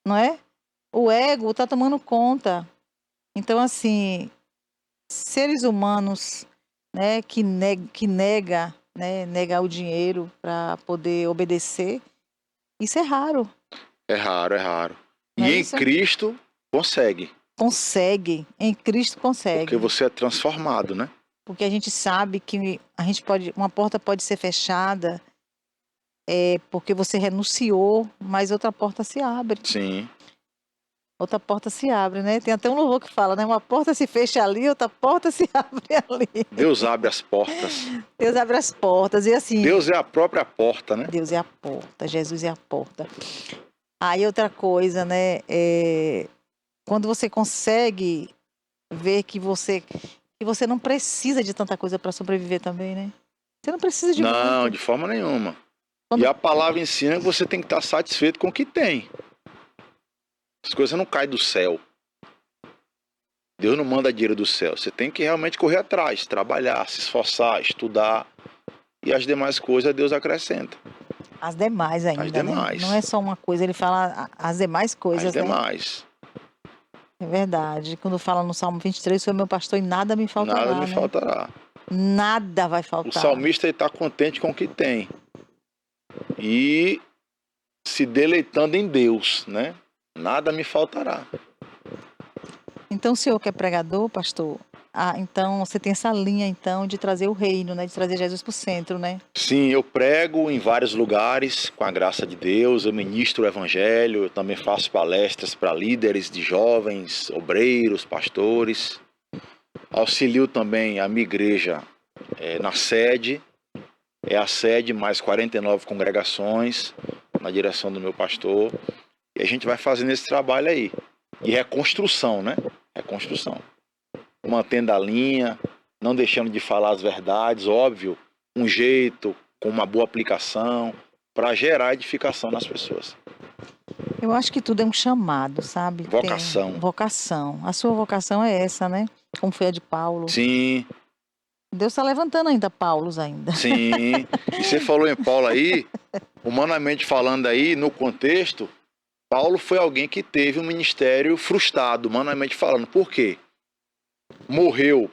Não é? O ego está tomando conta. Então, assim, seres humanos, né, que nega, né, negar o dinheiro para poder obedecer, isso é raro. É raro, é raro. Não E é em isso? Cristo consegue. Consegue, em Cristo consegue. Porque você é transformado, né? Porque a gente sabe que uma porta pode ser fechada porque você renunciou, mas outra porta se abre. Sim. Outra porta se abre, né? Tem até um louvor que fala, né? Uma porta se fecha ali, outra porta se abre ali. Deus abre as portas. Deus abre as portas e assim... Deus é a própria porta, né? Deus é a porta, Jesus é a porta. Aí outra coisa, né? Quando você consegue ver que você não precisa de tanta coisa para sobreviver também, né? Você não precisa de Não, muito. de forma nenhuma. Quando- E a palavra ensina que você tem que estar satisfeito com o que tem. As coisas não caem do céu. Deus não manda dinheiro do céu. Você tem que realmente correr atrás, trabalhar, se esforçar, estudar. E as demais coisas Deus acrescenta. As demais ainda, As demais. né? Não é só uma coisa, ele fala as demais coisas, As né? demais. É verdade. Quando fala no Salmo 23, foi meu pastor e nada me faltará, Nada me né? faltará. Nada vai O faltar. salmista está contente com o que tem. E se deleitando em Deus, né? Nada me faltará. Então, o senhor que é pregador, pastor, então você tem essa linha, então, de trazer o reino, né? De trazer Jesus para o centro, né? Sim, eu prego em vários lugares, com a graça de Deus, eu ministro o evangelho, eu também faço palestras para líderes de jovens, obreiros, pastores. Auxilio também a minha igreja na sede, é a sede mais 49 congregações, na direção do meu pastor. E a gente vai fazendo esse trabalho aí. E reconstrução, né? Reconstrução. Mantendo a linha, não deixando de falar as verdades, óbvio, um jeito, com uma boa aplicação, para gerar edificação nas pessoas. Eu acho que tudo é um chamado, sabe? Vocação. Tem vocação. A sua vocação é essa, né? Como foi a de Paulo. Sim, Deus está levantando ainda Paulos ainda. sim. E você falou em Paulo aí, humanamente falando aí, no contexto, Paulo foi alguém que teve um ministério frustrado, humanamente falando. Por quê? Morreu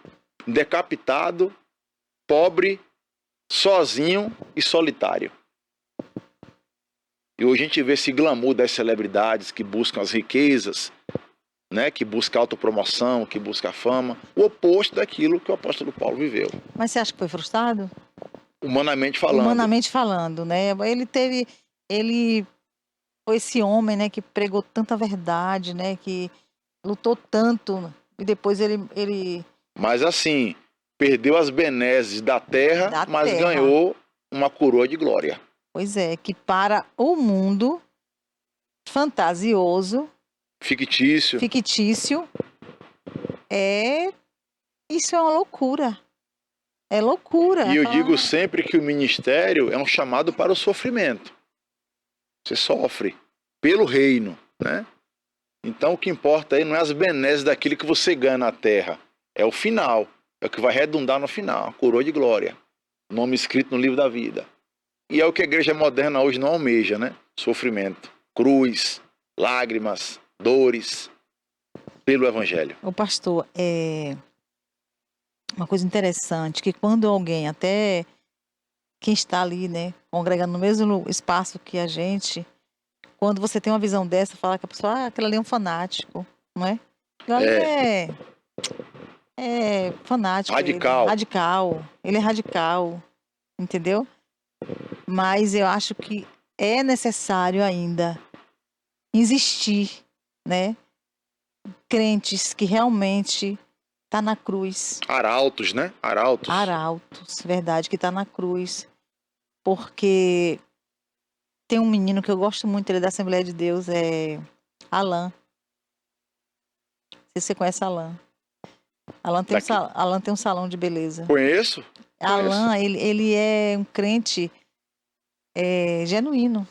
decapitado, pobre, sozinho e solitário. E hoje a gente vê esse glamour das celebridades que buscam as riquezas, né, que buscam autopromoção, que buscam a fama, o oposto daquilo que o apóstolo Paulo viveu. Mas você acha que foi frustrado? Humanamente falando. Humanamente falando, né? Ele foi esse homem, né, que pregou tanta verdade, né, que lutou tanto e depois ele Mas assim, perdeu as benesses da terra, mas ganhou uma coroa de glória. Pois é, que para o mundo fantasioso, Fictício, isso é uma loucura. É loucura. E eu digo sempre que o ministério é um chamado para o sofrimento. Você sofre pelo reino, né? Então o que importa aí não é as benesses daquilo que você ganha na terra, é o final, é o que vai redundar no final, a coroa de glória, nome escrito no livro da vida. E é o que a igreja moderna hoje não almeja, né? Sofrimento, cruz, lágrimas, dores, pelo evangelho. O pastor, uma coisa interessante, que quando alguém, até quem está ali, né, congregando no mesmo espaço que a gente, quando você tem uma visão dessa, fala que a pessoa, aquele ali é um fanático, não é? Aquilo ali é fanático. Radical. Ele é radical, entendeu? Mas eu acho que é necessário ainda existir, né? Crentes que realmente tá na cruz. Arautos, né? Arautos. Arautos, verdade, que tá na cruz. Porque tem um menino que eu gosto muito, ele é da Assembleia de Deus, é Alan. Não sei se você conhece Alan. Daqui. Alan tem um salão de beleza. Conheço? Alan, ele é um crente genuíno.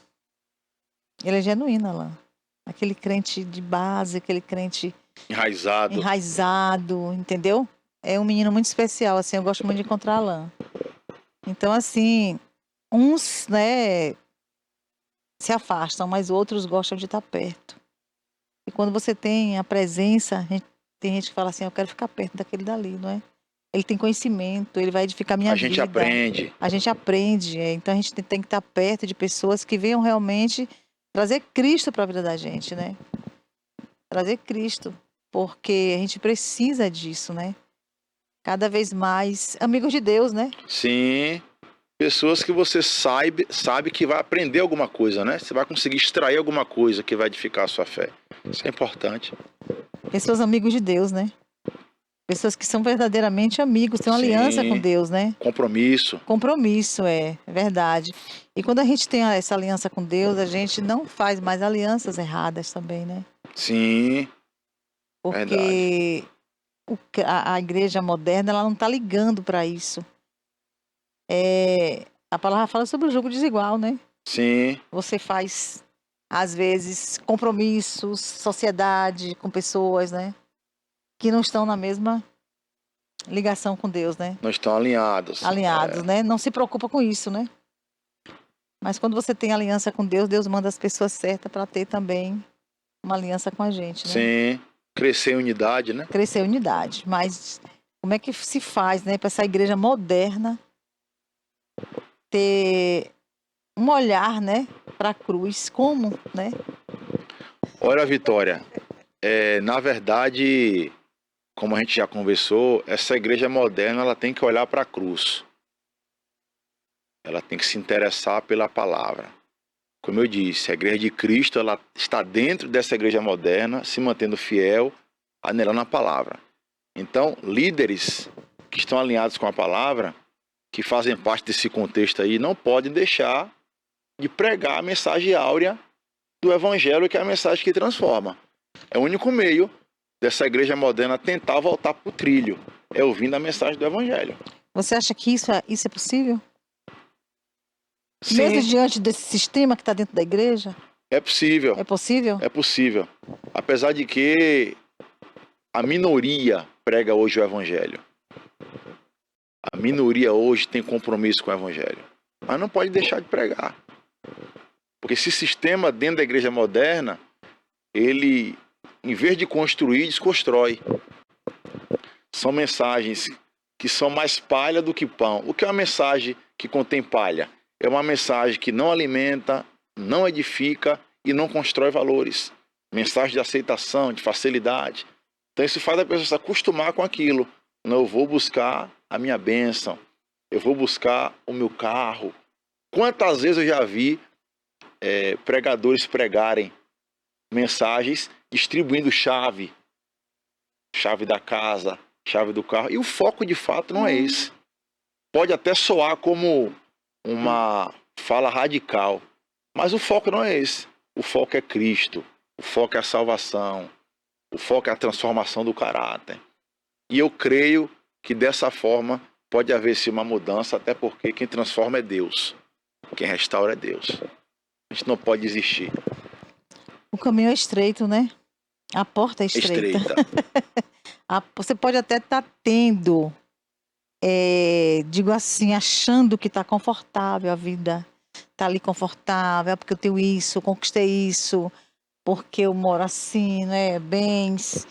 Ele é genuíno, Alan. Aquele crente de base, aquele crente Enraizado. enraizado, entendeu? É um menino muito especial, assim, eu gosto muito de encontrar Alan. Então, assim, uns, né, se afastam, mas outros gostam de estar perto. E quando você tem a presença, tem gente que fala assim, eu quero ficar perto daquele dali, não é? Ele tem conhecimento, ele vai edificar minha A vida. gente aprende. A gente aprende, então a gente tem que estar perto de pessoas que venham realmente trazer Cristo para a vida da gente, né? Trazer Cristo, porque a gente precisa disso, né? Cada vez mais amigos de Deus, né? Sim. Pessoas que você sabe que vai aprender alguma coisa, né? Você vai conseguir extrair alguma coisa que vai edificar a sua fé. Isso é importante. Pessoas amigos de Deus, né? Pessoas que são verdadeiramente amigos, têm uma aliança com Sim. Deus, né? Compromisso. Compromisso, é verdade. E quando a gente tem essa aliança com Deus, a gente não faz mais alianças erradas também, né? Sim. Verdade. Porque a igreja moderna, ela não está ligando para isso. A palavra fala sobre o jugo desigual, né? Sim. Você faz, às vezes, compromissos, sociedade com pessoas, né? Que não estão na mesma ligação com Deus, né? Não estão alinhados. Alinhados, né? Não se preocupa com isso, né? Mas quando você tem aliança com Deus, Deus manda as pessoas certas para ter também uma aliança com a gente, né? Sim. Crescer em unidade, né? Crescer em unidade. Mas como é que se faz, né, para essa igreja moderna ter um olhar, né, para a cruz? Como, né? Olha, Vitória, na verdade, como a gente já conversou, essa igreja moderna ela tem que olhar para a cruz. Ela tem que se interessar pela palavra. Como eu disse, a igreja de Cristo ela está dentro dessa igreja moderna, se mantendo fiel, anelando a palavra. Então, líderes que estão alinhados com a palavra, que fazem parte desse contexto aí, não podem deixar de pregar a mensagem áurea do evangelho, que é a mensagem que transforma. É o único meio dessa igreja moderna tentar voltar para o trilho, é ouvindo a mensagem do evangelho. Você acha que isso é possível? Sim, Mesmo diante desse sistema que está dentro da igreja? é possível. É possível? É possível. Apesar de que a minoria prega hoje o evangelho. A minoria hoje tem compromisso com o evangelho. Mas não pode deixar de pregar. Porque esse sistema dentro da igreja moderna, ele, em vez de construir, desconstrói. São mensagens que são mais palha do que pão. O que é uma mensagem que contém palha? É uma mensagem que não alimenta, não edifica e não constrói valores. Mensagem de aceitação, de facilidade. Então isso faz a pessoa se acostumar com aquilo. Não, eu vou buscar a minha bênção. Eu vou buscar o meu carro. Quantas vezes eu já vi pregadores pregarem mensagens distribuindo chave da casa, chave do carro. E o foco de fato não é esse. Pode até soar como uma fala radical, mas o foco não é esse. O foco é Cristo, o foco é a salvação, o foco é a transformação do caráter. E eu creio que dessa forma pode haver sim uma mudança, até porque quem transforma é Deus, quem restaura é Deus. A gente não pode desistir. O caminho é estreito, né? A porta é estreita. Você pode até estar tendo, digo assim, achando que está confortável a vida. Está ali confortável, porque eu tenho isso, eu conquistei isso, porque eu moro assim, né? Bens.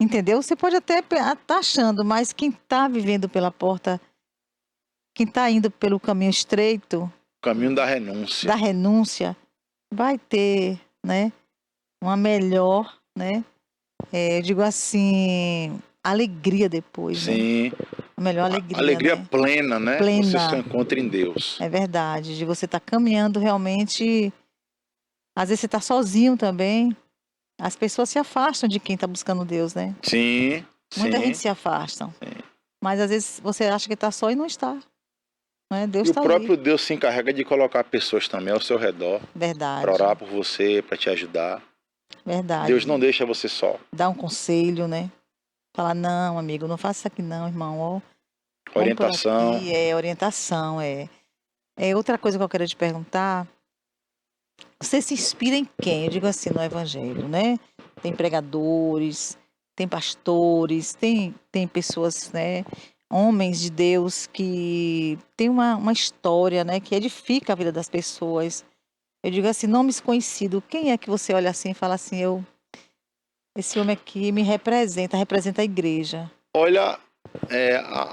Entendeu? Você pode até estar achando, mas quem está vivendo pela porta, quem está indo pelo caminho estreito, O caminho da renúncia, vai ter, né? Uma melhor, né? Eu digo assim, alegria depois, né? Sim. A melhor A alegria, alegria né? plena, né? Plena. Você só encontra em Deus. É verdade, de você estar caminhando realmente. Às vezes você está sozinho também. As pessoas se afastam de quem está buscando Deus, né? Sim, Muita gente sim. se afasta. Sim. Mas às vezes você acha que está só e não está. Não é? Deus E o está ali. próprio Deus se encarrega de colocar pessoas também ao seu redor para Verdade, orar por você, para te ajudar. verdade. Deus não deixa você só. Dá um conselho, né? Falar, não, amigo, não faça isso aqui não, irmão. Ó, vamos por Orientação. aqui. É orientação, é. É outra coisa que eu quero te perguntar. Você se inspira em quem? Eu digo assim, no Evangelho, né? Tem pregadores, tem pastores, tem pessoas, né? Homens de Deus que tem uma história, né? Que edifica a vida das pessoas. Eu digo assim, nomes conhecidos. Quem é que você olha assim e fala assim, esse homem aqui me representa a igreja. Olha,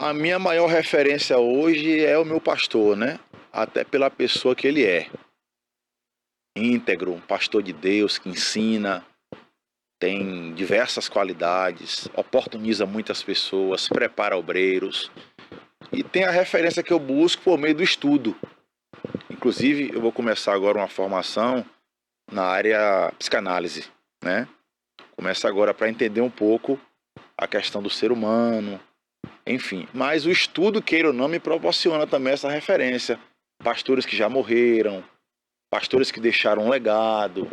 a minha maior referência hoje é o meu pastor, né? Até pela pessoa que ele é. Íntegro, um pastor de Deus que ensina, tem diversas qualidades, oportuniza muitas pessoas, prepara obreiros. E tem a referência que eu busco por meio do estudo. Inclusive, eu vou começar agora uma formação na área psicanálise, né? Começa agora para entender um pouco a questão do ser humano, enfim. Mas o estudo, queira ou não, me proporciona também essa referência. Pastores que já morreram, pastores que deixaram um legado,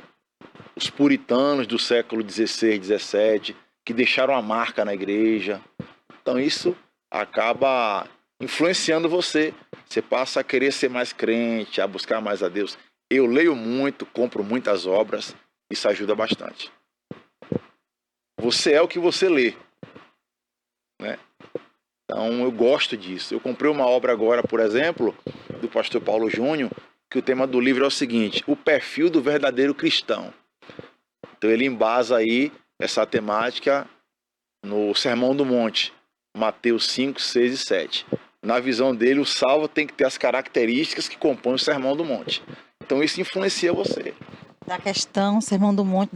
os puritanos do século XVI, XVII, que deixaram a marca na igreja. Então isso acaba influenciando você. Você passa a querer ser mais crente, a buscar mais a Deus. Eu leio muito, compro muitas obras, isso ajuda bastante. Você é o que você lê, né? Então eu gosto disso. Eu comprei uma obra agora, por exemplo, do pastor Paulo Júnior, que o tema do livro é o seguinte: o perfil do verdadeiro cristão. Então ele embasa aí essa temática no Sermão do Monte, Mateus 5, 6 e 7. Na visão dele, o salvo tem que ter as características que compõem o Sermão do Monte. Então isso influencia você. Da questão, Sermão do Monte,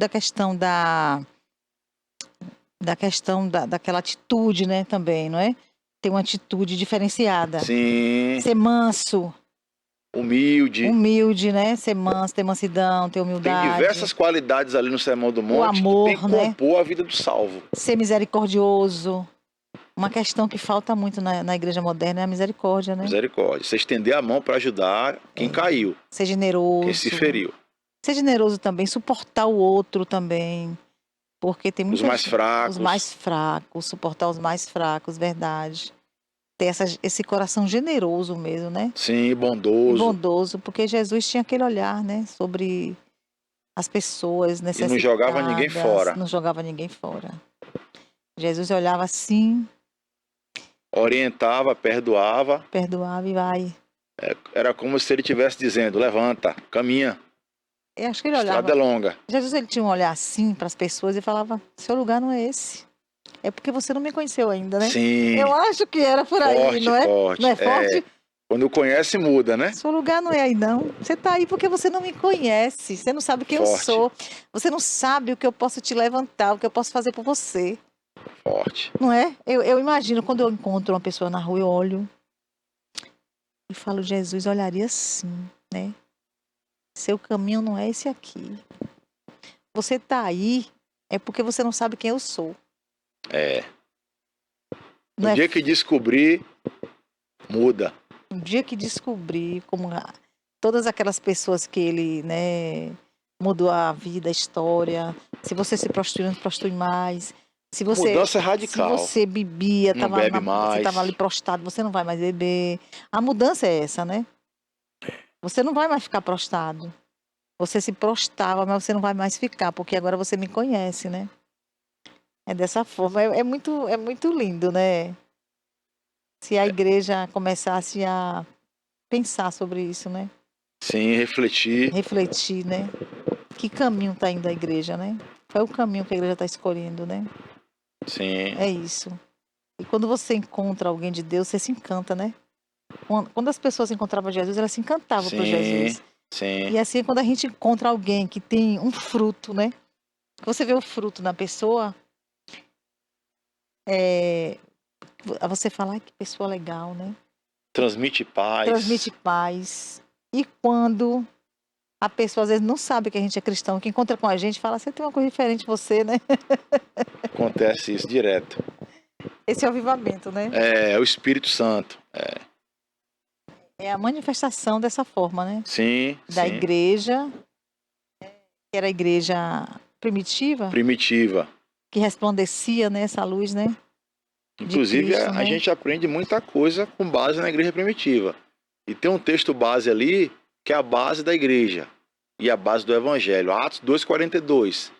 daquela atitude, né, também, não é? Ter uma atitude diferenciada. Sim, Ser manso, humilde. humilde, né? Ser manso, ter mansidão, ter Tem humildade. diversas qualidades ali no Sermão do Monte que tem que amor, né? compor a vida do salvo. Ser misericordioso. Uma questão que falta muito na igreja moderna é a misericórdia, né? Misericórdia. Você estender a mão para ajudar quem caiu, Ser generoso. quem se feriu. Ser generoso também, suportar o outro também. Porque tem muitos. Os mais fracos. Os mais fracos, suportar os mais fracos, verdade. Ter esse coração generoso mesmo, né? Sim, E bondoso. bondoso, porque Jesus tinha aquele olhar, né? Sobre as pessoas E necessitadas. não jogava ninguém fora. Não jogava ninguém fora. Jesus olhava assim, Orientava, perdoava. perdoava e vai. Era como se ele estivesse dizendo: levanta, caminha, Eu acho que ele a olhava. estrada é longa. Jesus, ele tinha um olhar assim para as pessoas e falava: seu lugar não é esse. É porque você não me conheceu ainda, né? Sim. Eu acho que era por aí, Forte, não é? forte. Não é forte? Quando conhece, muda, né? Seu lugar não é aí, não. Você está aí porque você não me conhece. Você não sabe quem eu Forte. sou. Você não sabe o que eu posso te levantar, o que eu posso fazer por você. Forte. Não é? Eu imagino, quando eu encontro uma pessoa na rua, eu olho e falo: Jesus olharia assim, né? Seu caminho não é esse aqui. Você está aí é porque você não sabe quem eu sou. Não No é dia que descobrir, muda. um dia que descobri como todas aquelas pessoas que ele, né, mudou a vida, a história. Se você se prostituiu, não prostitui mais. Se você, Mudança radical. Se você bebia, Não bebe você mais. estava ali prostrado, você não vai mais beber. A mudança é essa, né? Você não vai mais ficar prostrado. Você se prostrava, mas você não vai mais ficar, porque agora você me conhece, né? É dessa forma. É muito lindo, né? Se a igreja começasse a pensar sobre isso, né? Sim, refletir. Refletir, né? Que caminho está indo a igreja, né? Qual é o caminho que a igreja está escolhendo, né? Sim. É isso. E quando você encontra alguém de Deus, você se encanta, né? Quando as pessoas encontravam Jesus, elas se encantavam por Jesus. Sim. E assim, quando a gente encontra alguém que tem um fruto, né? Você vê o fruto na pessoa, Você fala, ai, que pessoa legal, né? Transmite paz. Transmite paz. E quando a pessoa às vezes não sabe que a gente é cristão, que encontra com a gente, fala, você tem uma coisa diferente de você, né? Acontece isso direto. Esse é o avivamento, né? É o Espírito Santo. É a manifestação dessa forma, né? Sim, Da sim. igreja, que era a igreja primitiva, Primitiva. que resplandecia, né, essa luz, né? Inclusive, Cristo, a né? gente aprende muita coisa com base na igreja primitiva. E tem um texto base ali, que é a base da igreja. E a base do evangelho. Atos 2,42.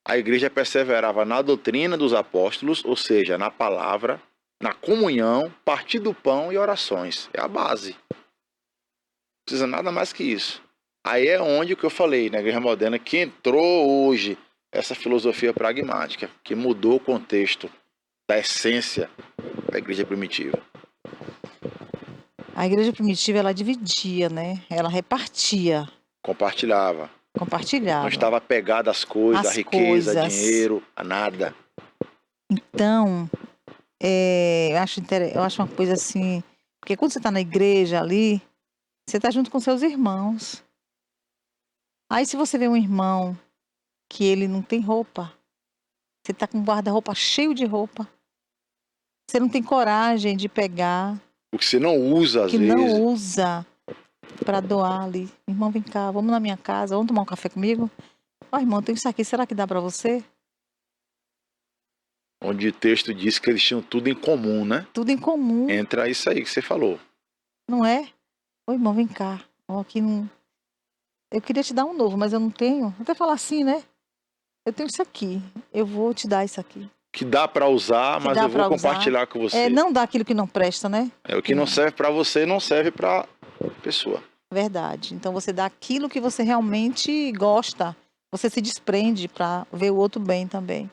A igreja perseverava na doutrina dos apóstolos, ou seja, na palavra, na comunhão, partir do pão e orações. É a base. Não precisa nada mais que isso. Aí é onde o que eu falei, na igreja moderna, que entrou hoje essa filosofia pragmática, que mudou o contexto da essência da igreja primitiva. A igreja primitiva, ela dividia, né? Ela repartia, Compartilhava. Não compartilhava estava apegado às coisas, à as riqueza, a coisas. dinheiro, a nada. Então, eu acho uma coisa assim, porque quando você está na igreja ali, você está junto com seus irmãos. Aí se você vê um irmão que ele não tem roupa, você está com um guarda-roupa cheio de roupa, você não tem coragem de pegar, O que você não usa às que vezes. não usa para doar ali. Irmão, vem cá, vamos na minha casa, vamos tomar um café comigo? Ó, irmão, tem isso aqui, será que dá para você? Onde o texto diz que eles tinham tudo em comum, né? Tudo em comum, Entra isso aí que você falou. não é? Ô, irmão, vem cá. Ó, aqui não... Eu queria te dar um novo, mas eu não tenho. Vou até falar assim, né? Eu tenho isso aqui. Eu vou te dar isso aqui. Que dá para usar, Que mas dá eu vou pra usar. compartilhar com você. Não dá aquilo que não presta, né? É o que não serve para você, não serve para pessoa. Verdade. Então você dá aquilo que você realmente gosta. Você se desprende para ver o outro bem também.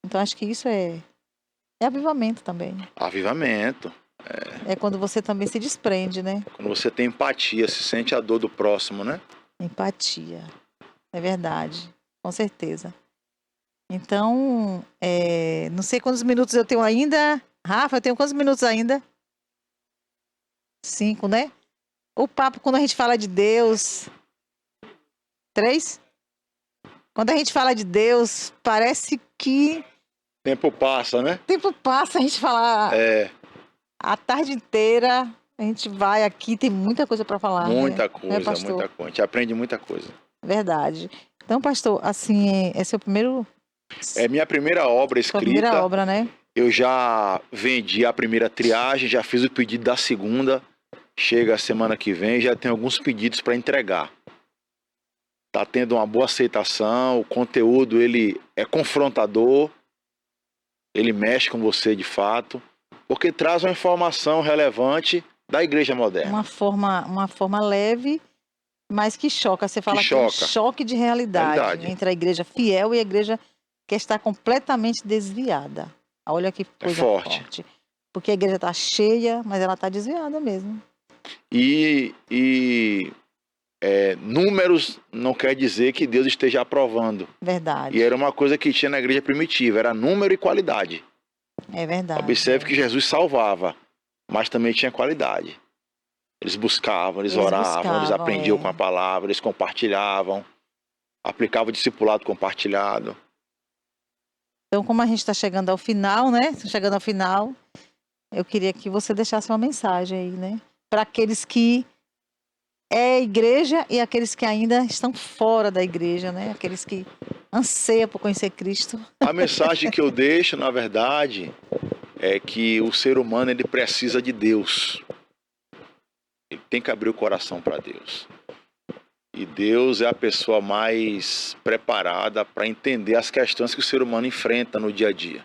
Então acho que isso é avivamento também. Avivamento. É quando você também se desprende, né? Quando você tem empatia, se sente a dor do próximo, né? Empatia. É verdade. Com certeza. Então, não sei quantos minutos eu tenho ainda. Rafa, eu tenho quantos minutos ainda? 5, né? O papo, quando a gente fala de Deus. 3? Quando a gente fala de Deus, parece que Tempo passa, né? o tempo passa, a gente fala a tarde inteira. A gente vai aqui, tem muita coisa para falar. Muita né? coisa, pastor? muita coisa. A gente aprende muita coisa. Verdade. Então, pastor, assim, esse é o primeiro. É minha primeira obra Sua escrita. primeira obra, né? Eu já vendi a primeira triagem, já fiz o pedido da segunda. Chega a semana que vem, já tem alguns pedidos para entregar. Tá tendo uma boa aceitação, o conteúdo ele é confrontador, ele mexe com você de fato, porque traz uma informação relevante da igreja moderna. Uma forma leve, mas que choca. Você fala que é um choca. choque de realidade entre a igreja fiel e a igreja que está completamente desviada. Olha que coisa forte. Porque a igreja está cheia, mas ela está desviada mesmo. Números não quer dizer que Deus esteja aprovando. Verdade. E era uma coisa que tinha na igreja primitiva, era número e qualidade. É verdade. Observe que Jesus salvava, mas também tinha qualidade. Eles buscavam, eles oravam, eles aprendiam com a palavra, eles compartilhavam, aplicavam o discipulado compartilhado. Então, como a gente está chegando ao final, né? Chegando ao final, eu queria que você deixasse uma mensagem aí, né? Para aqueles que é igreja e aqueles que ainda estão fora da igreja, né? Aqueles que anseiam por conhecer Cristo. A mensagem que eu deixo, na verdade, é que o ser humano ele precisa de Deus. Ele tem que abrir o coração para Deus. E Deus é a pessoa mais preparada para entender as questões que o ser humano enfrenta no dia a dia.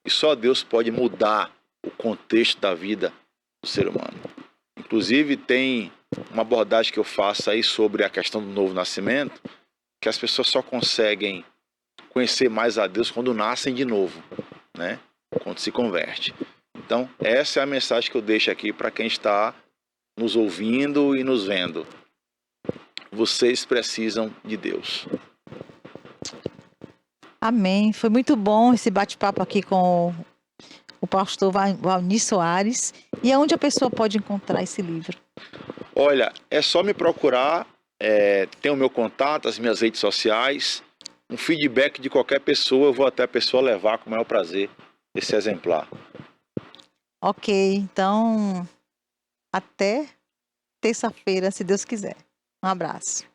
E só Deus pode mudar o contexto da vida do ser humano. Inclusive, tem uma abordagem que eu faço aí sobre a questão do novo nascimento, que as pessoas só conseguem conhecer mais a Deus quando nascem de novo, né? Quando se converte. Então, essa é a mensagem que eu deixo aqui para quem está nos ouvindo e nos vendo. Vocês precisam de Deus. Amém. Foi muito bom esse bate-papo aqui com o pastor Valnir Soares. E aonde a pessoa pode encontrar esse livro? Olha, é só me procurar, tem o meu contato, as minhas redes sociais, um feedback de qualquer pessoa, eu vou até a pessoa levar com o maior prazer esse exemplar. Ok, então até terça-feira, se Deus quiser. Um abraço.